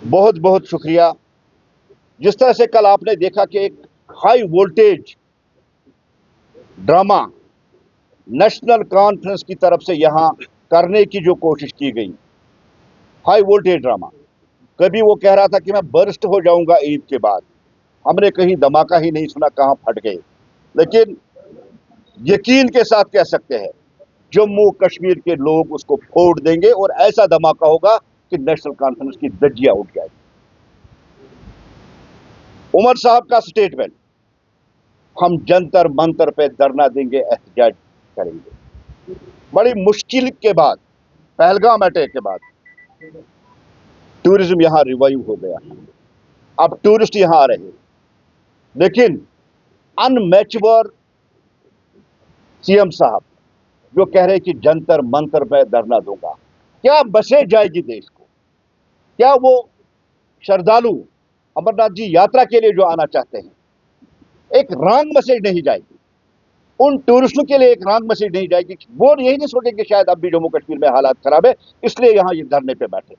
बहुत बहुत शुक्रिया। जिस तरह से कल आपने देखा कि एक high voltage drama national conference की तरफ से यहां करने की जो कोशिश की गई, हाई वोल्टेज ड्रामा। कभी वो कह रहा था कि मैं बर्स्ट हो जाऊंगा ईद के बाद, हमने कहीं धमाका ही नहीं सुना, कहां फट गए। लेकिन यकीन के साथ कह सकते हैं जम्मू कश्मीर के लोग उसको फोड़ देंगे और ऐसा धमाका होगा कि नेशनल कॉन्फ्रेंस की धज्जियां उठ जाएगी। उमर साहब का स्टेटमेंट, हम जंतर मंतर पे धरना देंगे, एहतजाज करेंगे। बड़ी मुश्किल के बाद, पहलगाम अटैक के बाद टूरिज्म यहां रिवाइव हो गया। अब टूरिस्ट यहां आ रहे, लेकिन अनमैचवर सीएम साहब जो कह रहे कि जंतर मंतर पे धरना दूंगा, क्या मैसेज जाएगी देश को? क्या वो श्रद्धालु अमरनाथ जी यात्रा के लिए जो आना चाहते हैं, एक रॉन्ग मैसेज नहीं जाएगी? उन टूरिस्टों के लिए एक रॉन्ग मैसेज नहीं जाएगी? वो यही नहीं सोचेंगे शायद अब भी जम्मू कश्मीर में हालात खराब है इसलिए यहां ये धरने पे बैठे?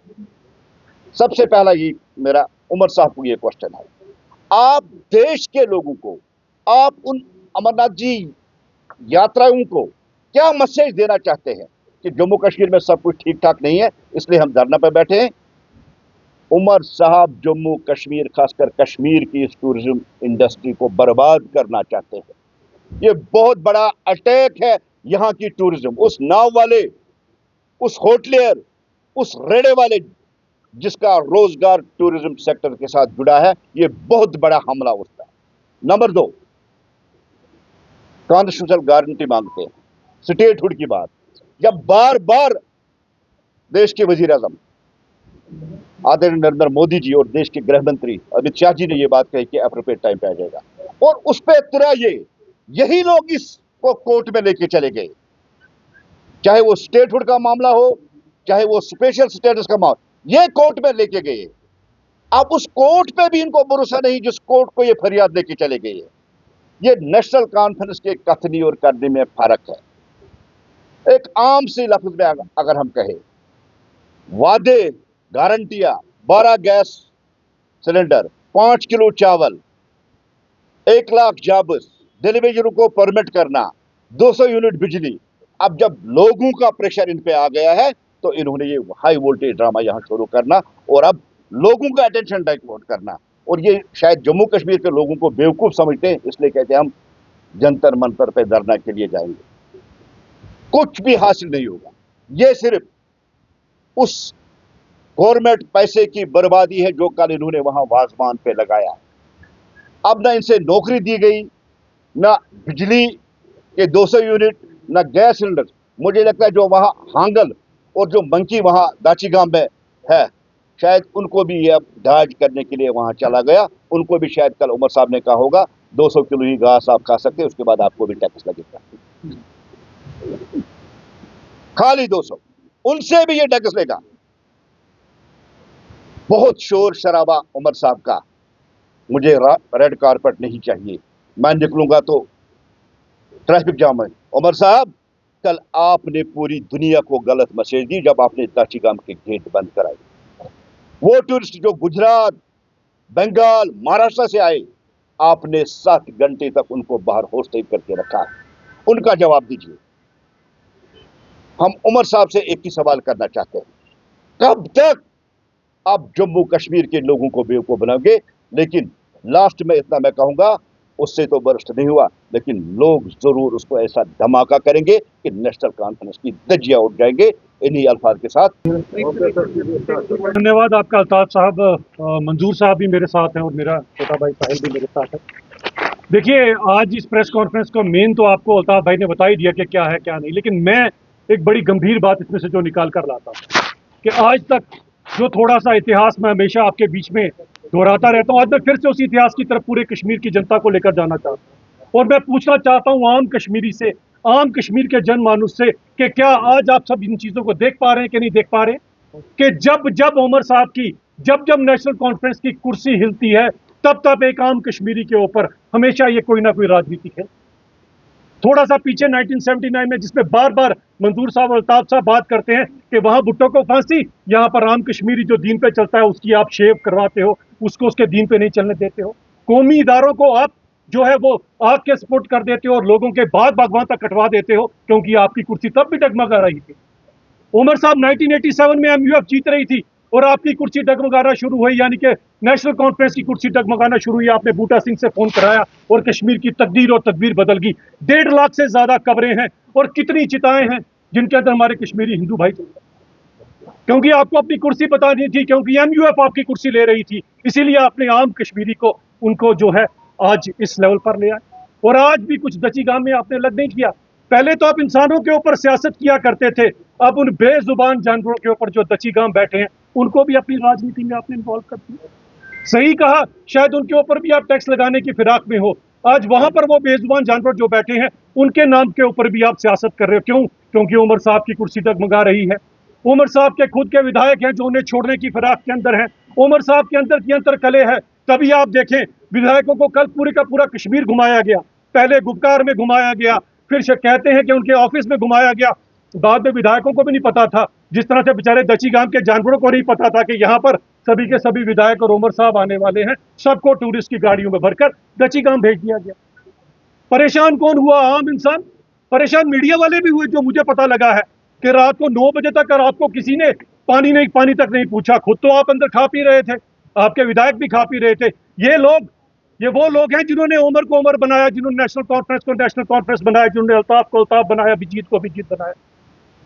सबसे पहला ये मेरा उमर साहब को ये क्वेश्चन है, आप देश के लोगों को, आप उन अमरनाथ जी यात्राओं को क्या मैसेज देना चाहते हैं कि जम्मू कश्मीर में सब कुछ ठीक ठाक नहीं है इसलिए हम धरना पे बैठे हैं? उमर साहब जम्मू कश्मीर, खासकर कश्मीर की इस टूरिज्म इंडस्ट्री को बर्बाद करना चाहते हैं। ये बहुत बड़ा अटैक है यहां की टूरिज्म, उस नाव वाले, उस होटलियर, उस रेड़े वाले जिसका रोजगार टूरिज्म सेक्टर के साथ जुड़ा है, ये बहुत बड़ा हमला उठता है। नंबर 2, कॉन्स्टिट्यूशनल गारंटी मांगते हैं, स्टेटहुड की बात। जब बार बार देश के वजीर आजम आदरणीय नरेंद्र मोदी जी और देश के गृह मंत्री अमित शाह जी ने यह बात कही कि अप्रोप्रिएट टाइम पे आ जाएगा, और उस पर तुरा यही लोग इसको कोर्ट में लेके चले गए, चाहे वो स्टेटहुड का मामला हो, चाहे वो स्पेशल स्टेटस का मामला, ये कोर्ट में लेके गए। अब उस कोर्ट पे भी इनको भरोसा नहीं जिस कोर्ट को ये फरियाद लेके चले गए। ये नेशनल कॉन्फ्रेंस के कथनी और करने में फर्क है। एक आम सी लफ्ज में अगर हम कहें, वादे, गारंटियां, 12 गैस सिलेंडर, 5 किलो चावल, 1 लाख जॉब्स, डिलीवरी को परमिट करना, 200 यूनिट बिजली। अब जब लोगों का प्रेशर इन पे आ गया है तो इन्होंने ये हाई वोल्टेज ड्रामा यहां शुरू करना और अब लोगों का अटेंशन डाइवर्ट करना, और ये शायद जम्मू कश्मीर के लोगों को बेवकूफ समझते हैं इसलिए कहते हैं हम जंतर मंतर पे धरना के लिए जाएंगे। कुछ भी हासिल नहीं होगा, ये सिर्फ उस गवर्नमेंट पैसे की बर्बादी है जो कल इन्होंने वहां वाजमान पे लगाया। अब ना इनसे नौकरी दी गई, ना बिजली के 200 यूनिट, ना गैस सिलेंडर। मुझे लगता है जो वहां हांगल और जो मंकी वहां दाचीगाम में है, शायद उनको भी ये अब डाज करने के लिए वहां चला गया। उनको भी शायद कल उमर साहब ने कहा होगा 200 किलो ही घास आप खा सकते हैं, उसके बाद आपको भी टैक्स लगेगा, खाली 200, उनसे भी ये टैक्स लेगा। बहुत शोर शराबा उमर साहब का, मुझे रेड कारपेट नहीं चाहिए, मैं निकलूंगा तो ट्रैफिक जाम है। उमर साहब, कल आपने पूरी दुनिया को गलत मैसेज दी जब आपने दाचीगाम के गेट बंद कराए। वो टूरिस्ट जो गुजरात, बंगाल, महाराष्ट्र से आए, आपने 7 घंटे तक उनको बाहर होस्टेज करके रखा, उनका जवाब दीजिए। हम उमर साहब से एक ही सवाल करना चाहते हैं, कब तक आप जम्मू कश्मीर के लोगों को बेवकूफ बनाओगे? लेकिन लास्ट में इतना मैं कहूंगा, उससे तो बर्स्ट नहीं हुआ, लेकिन लोग जरूर उसको ऐसा धमाका करेंगे कि नेशनल कॉन्फ्रेंस की धज्जियां उठ जाएंगे। इन्हीं अल्फाज के साथ धन्यवाद आपका अल्ताफ साहब। मंजूर साहब भी मेरे साथ हैं और मेरा छोटा भाई साहिल भी मेरे साथ है। देखिए, आज इस प्रेस कॉन्फ्रेंस का मेन तो आपको अल्ताफ भाई ने बता ही दिया कि क्या है क्या नहीं, लेकिन मैं एक बड़ी गंभीर बात इसमें से जो निकाल कर लाता हूँ कि आज तक जो थोड़ा सा इतिहास में हमेशा आपके बीच में दोहराता रहता हूँ, आज मैं फिर से उसी इतिहास की तरफ पूरे कश्मीर की जनता को लेकर जाना चाहता हूँ और मैं पूछना चाहता हूँ आम कश्मीरी से, आम कश्मीर के जनमानुस से कि क्या आज आप सब इन चीज़ों को देख पा रहे हैं कि नहीं देख पा रहे कि जब जब उमर साहब की, जब जब नेशनल कॉन्फ्रेंस की कुर्सी हिलती है, तब तब एक आम कश्मीरी के ऊपर हमेशा ये कोई ना कोई राजनीति है। थोड़ा सा पीछे 1979 में, जिसमें बार बार मंजूर साहब और अल्ताफ साहब बात करते हैं कि वहां भुट्टो को फांसी, यहाँ पर आम कश्मीरी जो दीन पे चलता है उसकी आप शेव करवाते हो, उसको उसके दीन पे नहीं चलने देते हो। कौमी इदारों को आप जो है वो आग के सपोर्ट कर देते हो और लोगों के बाद भगवान तक कटवा देते हो, क्योंकि आपकी कुर्सी तब भी डगमगा रही थी। उमर साहब 1987 में एमयूएफ जीत रही थी और आपकी कुर्सी डगमगाना शुरू हुई, यानी कि नेशनल कॉन्फ्रेंस की कुर्सी डगमगाना शुरू हुई। आपने बूटा सिंह से फोन कराया और कश्मीर की तकदीर और तदबीर बदल गई। 1.5 लाख से ज्यादा कब्रें हैं और कितनी चिताएं हैं जिनके अंदर हमारे कश्मीरी हिंदू भाई चल रहे हैं। क्योंकि आपको अपनी कुर्सी बतानी थी, क्योंकि एमयूएफ आपकी कुर्सी ले रही थी, इसीलिए आपने आम कश्मीरी को उनको जो है आज इस लेवल पर ले आए। और आज भी कुछ दची गांव में आपने लग नहीं किया। पहले तो आप इंसानों के ऊपर सियासत किया करते थे, अब उन बेजुबान जानवरों के ऊपर जो दची गांव बैठे हैं उनको भी अपनी राजनीति में आपने इन्वॉल्व कर दिया। सही कहा, शायद उनके ऊपर भी आप टैक्स लगाने की फिराक में हो। आज वहां पर वो बेजुबान जानवर जो बैठे हैं उनके नाम के ऊपर भी आप सियासत कर रहे हो। क्यों? क्योंकि उमर साहब की कुर्सी डगमगा रही है। उमर साहब के खुद के विधायक हैं जो उन्हें छोड़ने की फिराक के अंदर हैं। उमर साहब के अंदर की अंतर कले है। तभी आप देखें, विधायकों को कल पूरे का पूरा कश्मीर घुमाया गया, पहले गुपकार में घुमाया गया, फिर कहते हैं कि उनके ऑफिस में घुमाया गया। बाद में विधायकों को भी नहीं पता था, जिस तरह से बेचारे दची गांव के जानवरों को नहीं पता था कि यहाँ पर सभी के सभी विधायक और उमर साहब आने वाले हैं। सबको टूरिस्ट की गाड़ियों में भरकर दची गांव भेज दिया गया। परेशान कौन हुआ? आम इंसान। परेशान मीडिया वाले भी हुए, जो मुझे पता लगा है कि रात को 9 बजे तक और आपको किसी ने पानी तक नहीं पूछा। खुद तो आप अंदर खा पी रहे थे, आपके विधायक भी खा पी रहे थे। ये वो लोग हैं जिन्होंने उमर को उमर बनाया, जिन्होंने नेशनल कॉन्फ्रेंस को नेशनल कॉन्फ्रेंस बनाया, जिन्होंने अल्ताफ को अल्ताफ बनाया, अभिजीत को अभिजीत बनाया।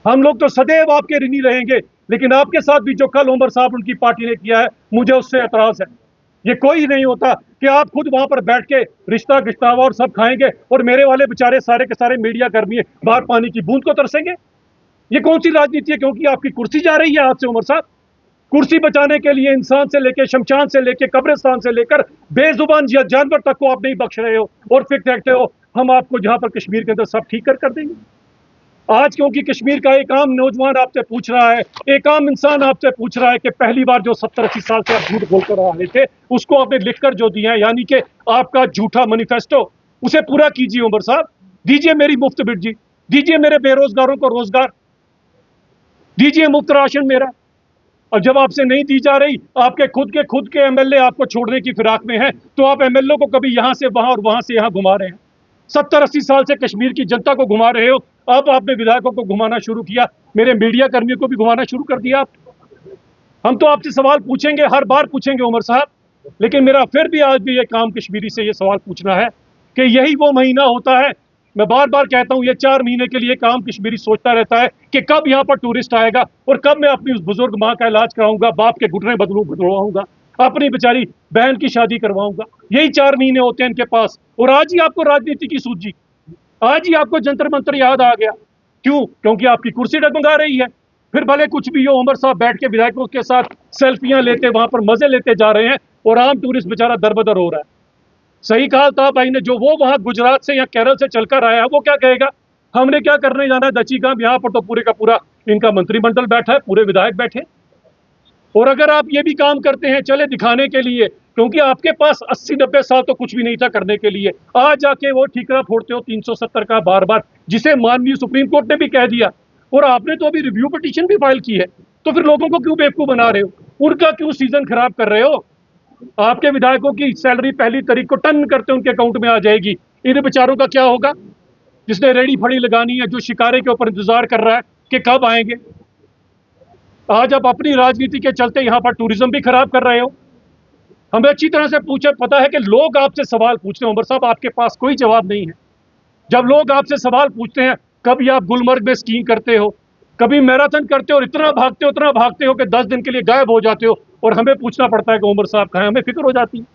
हम लोग तो सदैव आपके ऋणी रहेंगे, लेकिन आपके साथ भी जो कल उमर साहब उनकी पार्टी ने किया है, मुझे उससे एतराज है। ये कोई नहीं होता कि आप खुद वहां पर बैठ के रिश्ता गिश्तावा और सब खाएंगे और मेरे वाले बेचारे सारे के सारे मीडिया कर्मी बाहर पानी की बूंद को तरसेंगे। ये कौन सी राजनीति है? क्योंकि आपकी कुर्सी जा रही है आपसे उमर साहब। कुर्सी बचाने के लिए इंसान से लेकर शमशान से लेकर कब्रिस्तान से लेकर बेजुबान जानवर तक को आप नहीं बख्श रहे हो और फिर कहते हो हम आपको जहां पर कश्मीर के अंदर सब ठीक कर देंगे। आज क्योंकि कश्मीर का एक आम नौजवान आपसे पूछ रहा है, एक आम इंसान आपसे पूछ रहा है कि पहली बार जो 70-80 साल से आप झूठ बोलकर आ रहे थे उसको आपने लिखकर जो दिया है, यानी कि आपका झूठा मैनिफेस्टो, उसे पूरा कीजिए उमर साहब। दीजिए मेरी मुफ्त बिजली, दीजिए मेरे बेरोजगारों को रोजगार, दीजिए मुफ्त राशन मेरा। और जब आपसे नहीं दी जा रही, आपके खुद के एमएलए आपको छोड़ने की फिराक में है, तो आप एमएलए को कभी यहां से वहां और वहां से यहां घुमा रहे हैं। 70-80 साल से कश्मीर की जनता को घुमा रहे हो, अब आपने विधायकों को घुमाना शुरू किया, मेरे मीडिया कर्मियों को भी घुमाना शुरू कर दिया आप। हम तो आपसे सवाल पूछेंगे, हर बार पूछेंगे उमर साहब, लेकिन मेरा फिर भी आज भी ये काम कश्मीरी से ये सवाल पूछना है कि यही वो महीना होता है, मैं बार बार कहता हूं, ये 4 महीने के लिए काम कश्मीरी सोचता रहता है कि कब यहाँ पर टूरिस्ट आएगा और कब मैं अपनी उस बुजुर्ग माँ का इलाज कराऊंगा, बाप के घुटने बदलवाऊंगा, अपनी बेचारी बहन की शादी करवाऊंगा। यही 4 महीने होते हैं इनके पास। और आज ही आपको राजनीति की सूझी, आज ही आपको जंतर मंतर याद आ गया। क्यों? क्योंकि आपकी कुर्सी डगमगा रही है। फिर भले कुछ भी हो, उमर साहब बैठ के विधायकों के साथ सेल्फियां लेते, वहां पर मजे लेते जा रहे हैं और आम टूरिस्ट बेचारा दरबदर हो रहा है। सही कहा था भाई ने, जो वो वहां गुजरात से या केरल से चलकर आया है वो क्या कहेगा? हमने क्या करने जाना है दची गांव? यहाँ पर तो पूरे का पूरा इनका मंत्रिमंडल बैठा है, पूरे विधायक बैठे। और अगर आप ये भी काम करते हैं चले दिखाने के लिए, क्योंकि आपके पास 80-90 साल तो कुछ भी नहीं था करने के लिए, आज जाके वो ठीकरा फोड़ते हो 370 का बार बार, जिसे माननीय सुप्रीम कोर्ट ने भी कह दिया और आपने तो अभी रिव्यू पिटीशन भी फाइल की है। तो फिर लोगों को क्यों बेवकूफ बना रहे हो? उनका क्यों सीजन खराब कर रहे हो? आपके विधायकों की सैलरी 1 तारीख को टन करते उनके अकाउंट में आ जाएगी। इन बेचारों का क्या होगा? जिसने रेडी फड़ी लगानी है, जो शिकारे के ऊपर इंतजार कर रहा है कि कब आएंगे। आज आप अपनी राजनीति के चलते यहाँ पर टूरिज्म भी खराब कर रहे हो। हमें अच्छी तरह से पूछे, पता है कि लोग आपसे सवाल पूछते हैं उमर साहब, आपके पास कोई जवाब नहीं है। जब लोग आपसे सवाल पूछते हैं, कभी आप गुलमर्ग में स्कीइंग करते हो, कभी मैराथन करते हो और इतना भागते हो कि 10 दिन के लिए गायब हो जाते हो और हमें पूछना पड़ता है कि उमर साहब कहाँ हैं। हमें फिक्र हो जाती है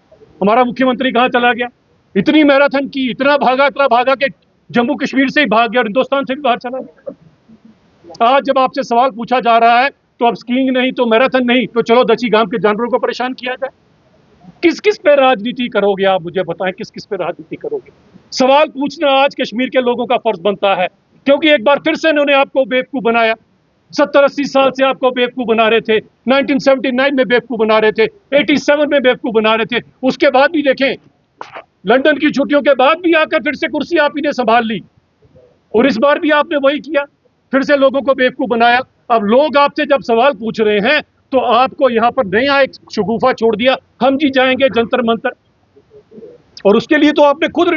हमारा मुख्यमंत्री कहाँ चला गया। इतनी मैराथन की, इतना भागा कि जम्मू कश्मीर से ही भाग गया और हिंदुस्तान से भी बाहर चला गया। आज जब आपसे सवाल पूछा जा रहा है तो अब स्कीइंग नहीं, तो मैराथन नहीं, तो चलो दची गांव के जानवरों को परेशान किया जाए। किस किस पे राजनीति करोगे आप? मुझे बताएं, किस किस पे राजनीति करोगे? सवाल पूछना आज कश्मीर के लोगों का फर्ज बनता है, क्योंकि एक बार फिर से इन्होंने आपको बेवकूफ बनाया। 70-80 साल से आपको बेवकूफ बना रहे थे, 1979 में बेवकूफ बना रहे थे, 87 में बेवकूफ बना रहे थे। उसके बाद भी देखें, लंदन की छुट्टियों के बाद भी आकर फिर से कुर्सी आप ही ने संभाल ली। और इस बार भी आपने वही किया, फिर से लोगों को बेवकूफ बनाया। अब लोग आपसे जब सवाल पूछ रहे हैं तो आपको यहाँ पर नया एक शगुफा छोड़ दिया, हम जी जाएंगे जंतर मंतर, और उसके लिए तो आपने खुद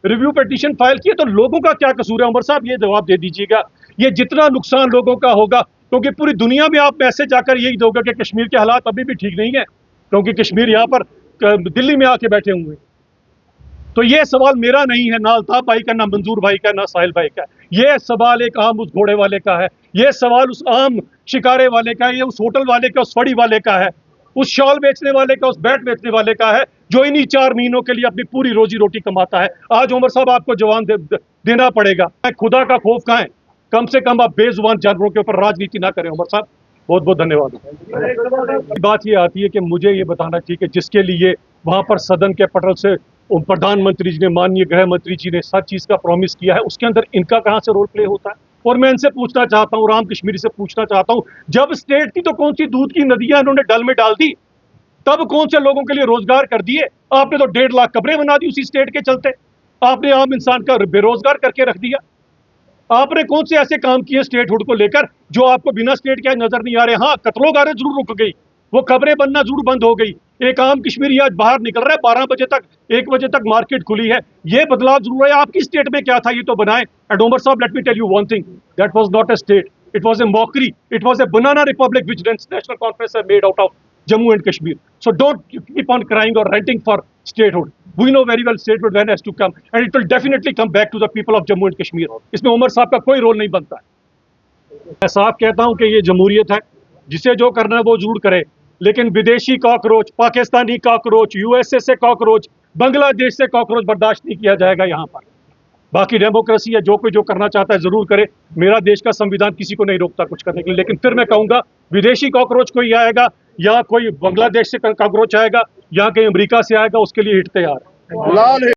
रिव्यू पिटीशन फाइल किया। तो लोगों का क्या कसूर है उमर साहब, ये जवाब दे दीजिएगा। ये जितना नुकसान लोगों का होगा, क्योंकि पूरी दुनिया में आप मैसेज आकर यही दोगे कि कश्मीर के हालात अभी भी ठीक नहीं है, क्योंकि कश्मीर यहाँ पर दिल्ली में आके बैठे हुए हैं। तो ये सवाल मेरा नहीं है, ना अल्ताफ भाई का, ना मंजूर भाई का, ना साहिल भाई का। ये सवाल एक आम उस घोड़े वाले का है, ये सवाल उस आम शिकारे वाले का है, ये उस होटल वाले का, उस फड़ी वाले का है, उस शॉल बेचने वाले का, उस बैट बेचने वाले का है, जो इन्हीं 4 महीनों के लिए अपनी पूरी रोजी रोटी कमाता है। आज उमर साहब आपको जवाब देना पड़ेगा। खुदा का खौफ खाएं, कम से कम आप बेजुबान जानवरों के ऊपर राजनीति ना करें उमर साहब। बहुत बहुत धन्यवाद। बात ये आती है कि मुझे ये बताना चाहिए कि जिसके लिए वहां पर सदन के पटल से प्रधानमंत्री जी ने, माननीय गृह मंत्री जी ने हर चीज का प्रॉमिस किया है, उसके अंदर इनका कहां से रोल प्ले होता है। और मैं इनसे पूछना चाहता हूं, राम कश्मीरी से पूछना चाहता हूं, जब स्टेट थी तो कौन सी दूध की नदियां इन्होंने डल में डाल दी, तब कौन से लोगों के लिए रोजगार कर दिए। आपने तो 1.5 लाख कब्रें बना दी उसी स्टेट के चलते, आपने आम इंसान का बेरोजगार करके रख दिया। आपने कौन से ऐसे काम किए स्टेटहुड को लेकर जो आपको बिना स्टेट के नजर नहीं आ रहे। हाँ, कत्लो गारे जरूर रुक गई, वो खबरें बनना जरूर बंद हो गई। एक आम कश्मीरी आज बाहर निकल रहा है, 12 बजे तक, 1 बजे तक मार्केट खुली है। ये बदलाव जरूर है। आपकी स्टेट में क्या था ये तो बनाए। And Umar sahab, let me tell you one thing, that was not a state, it was a mockery, it was a banana republic which national conference are made out of Jammu and Kashmir. So don't keep on crying or ranting for statehood. We know very well statehood when has to come, and it will definitely come back to the people of Jammu and Kashmir. इसमें उमर साहब का कोई role नहीं बनता है। मैं साफ कहता हूं कि ये जमहूरियत है, जिसे जो करना है वो जरूर करे, लेकिन विदेशी कॉकरोच, पाकिस्तानी कॉकरोच, यूएसए से कॉकरोच, बांग्लादेश से कॉकरोच बर्दाश्त नहीं किया जाएगा यहाँ पर। बाकी डेमोक्रेसी है, जो कोई जो करना चाहता है जरूर करे। मेरा देश का संविधान किसी को नहीं रोकता कुछ करने के लिए। लेकिन फिर मैं कहूंगा, विदेशी कॉकरोच कोई आएगा या कोई बांग्लादेश से कॉकरोच आएगा या कहीं अमेरिका से आएगा, उसके लिए हिट तैयार है। लाल है।